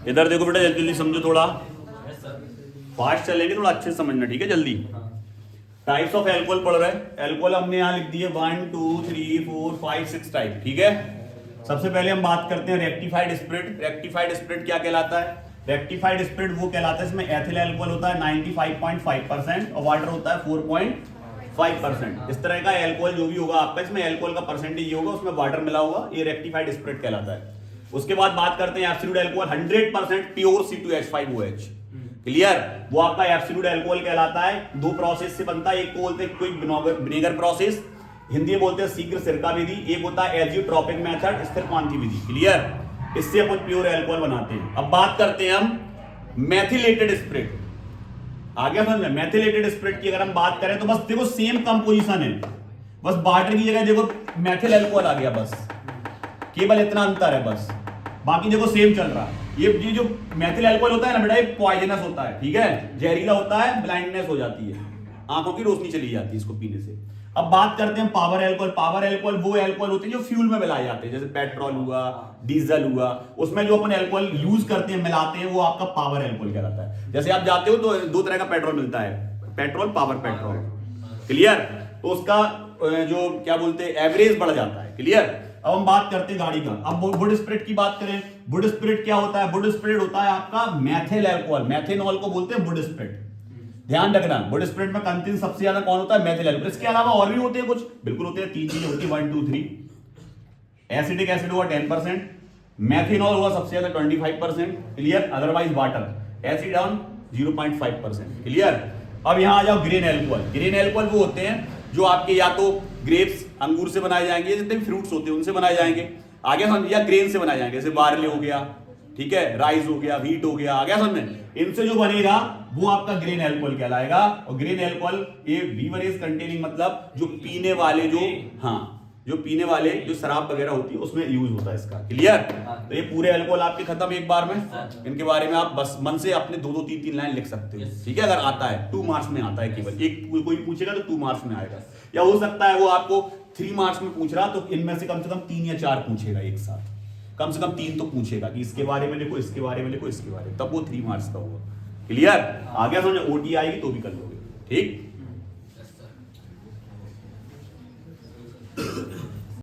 इधर देखो बेटा, जल्दी जल्दी समझो, थोड़ा फास्ट चलेंगे, थोड़ा अच्छे से समझना, ठीक है? जल्दी। टाइप्स ऑफ एल्कोहल पढ़ रहे हैं। एल्कोहल हमने यहाँ लिख दिए 1 2 3 4 5 6 टाइप, ठीक है? सबसे पहले हम बात करते हैं रेक्टिफाइड स्पिरिट। रेक्टिफाइड स्पिरिट क्या कहलाता है? रेक्टिफाइड स्पिरिट वो कहलाता है इसमें एथिल एल्कोहल होता है 95.5% और वाटर होता है 4.5%। इस तरह का एल्कोहल जो भी होगा आपका, इसमें एल्कोहल का परसेंटेज ये होगा, उसमें वाटर मिला होगा, ये रेक्टिफाइड स्पिरिट कहलाता है। उसके बाद बात करते हैं absolute alcohol 100% pure C2H5OH। Clear? वो आपका एब्सोल्यूट एल्कोहल कहलाता है। दो प्रोसेस से बनता है, एक को बोलते हैं क्विक विनेगर प्रोसेस, हिंदी में बोलते हैं शीघ्र सिरका विधि, एक होता है एजियोट्रोपिक मेथड, स्थिर क्रांति विधि। क्लियर? इससे अपन प्योर एल्कोहल बनाते हैं। अब बात करते हैं हम मैथिलेटेड स्पिरिट। आगे समझ में, मैथिलेटेड स्पिरिट की अगर हम बात करें तो बस देखो सेम कंपोजिशन है, बस वाटर की जगह देखो मैथिल एल्कोहल आ गया, बस केवल इतना अंतर है बस, बाकी देखो सेम चल रहा है। ये जो मैथिल अल्कोहल होता है ना बेटा, ये पॉइजनस होता है, ठीक है? जहरीला होता है, ब्लाइंडनेस हो जाती है, आंखों की रोशनी चली जाती है इसको पीने से। अब बात करते हैं पावर अल्कोहल। पावर अल्कोहल वो अल्कोहल होते हैं जो फ्यूल में मिलाए जाते हैं, जैसे पेट्रोल हुआ, डीजल हुआ, उसमें जो अपन अल्कोहल यूज करते हैं, मिलाते हैं, वो आपका पावर अल्कोहल कहलाता है। जैसे आप जाते हो तो दो तरह का पेट्रोल मिलता है, पेट्रोल, पावर पेट्रोल। क्लियर? तो उसका जो क्या बोलते हैं एवरेज बढ़ जाता है। क्लियर? अब हम बात करते हैं गाड़ी का। अब वुड स्पिरिट की बात करें, वुड स्पिरिट क्या होता है? वुड स्पिरिट होता है आपका मैथिल अल्कोहल, मैथेनॉल को बोलते हैं वुड स्पिरिट। ध्यान रखना, वुड स्पिरिट में कंटेंट सबसे ज्यादा कौन होता है? मैथिल अल्कोहल। इसके अलावा और भी होते हैं कुछ, बिल्कुल होते हैं, तीन चीजें होती है, 1 2 3। एसिटिक एसिड हुआ 10%, मैथेनॉल हुआ सबसे ज्यादा 25%। Clear? Otherwise water, acid down 0.5%। Clear? अब यहां आ जाओ ग्रेन अल्कोहल। ग्रेन अल्कोहल वो होते हैं जो आपके या तो ग्रेप्स, अंगूर से बनाए जाएंगे, जितने भी फ्रूट्स होते हैं उनसे बनाए जाएंगे, आगे समझ, या ग्रेन से बनाए जाएंगे, जैसे बार्ले हो गया, ठीक है, राइस हो गया, व्हीट हो गया, आगे समझ में, इनसे जो बनेगा वो आपका ग्रेन अल्कोहल कहलाएगा। और ग्रेन अल्कोहल ये बीवरेज कंटेनिंग, मतलब जो पीने वाले, जो हाँ जो पीने वाले जो शराब वगैरह होती है उसमें यूज होता है इसका। क्लियर? तो ये पूरे अल्कोहल आपके खत्म एक बार में। इनके बारे में आप बस मन से अपने 2 2 3 3 लाइन लिख सकते हो, ठीक है? अगर आता है 2 मार्क्स में आता है, केवल एक कोई पूछेगा तो 2 मार्क्स में आएगा, या हो सकता है वो आपको 3 मार्क्स में पूछ रहा, तो इनमें से कम 3 या 4 पूछेगा एक साथ, कम से कम 3 तो पूछेगा कि इसके बारे में लिखो, इसके बारे में लिखो, इसके बारे में, तब वो 3 मार्क्स का होगा। क्लियर? आगे समझो, ओटी आएगी तो भी कर लोगे, ठीक?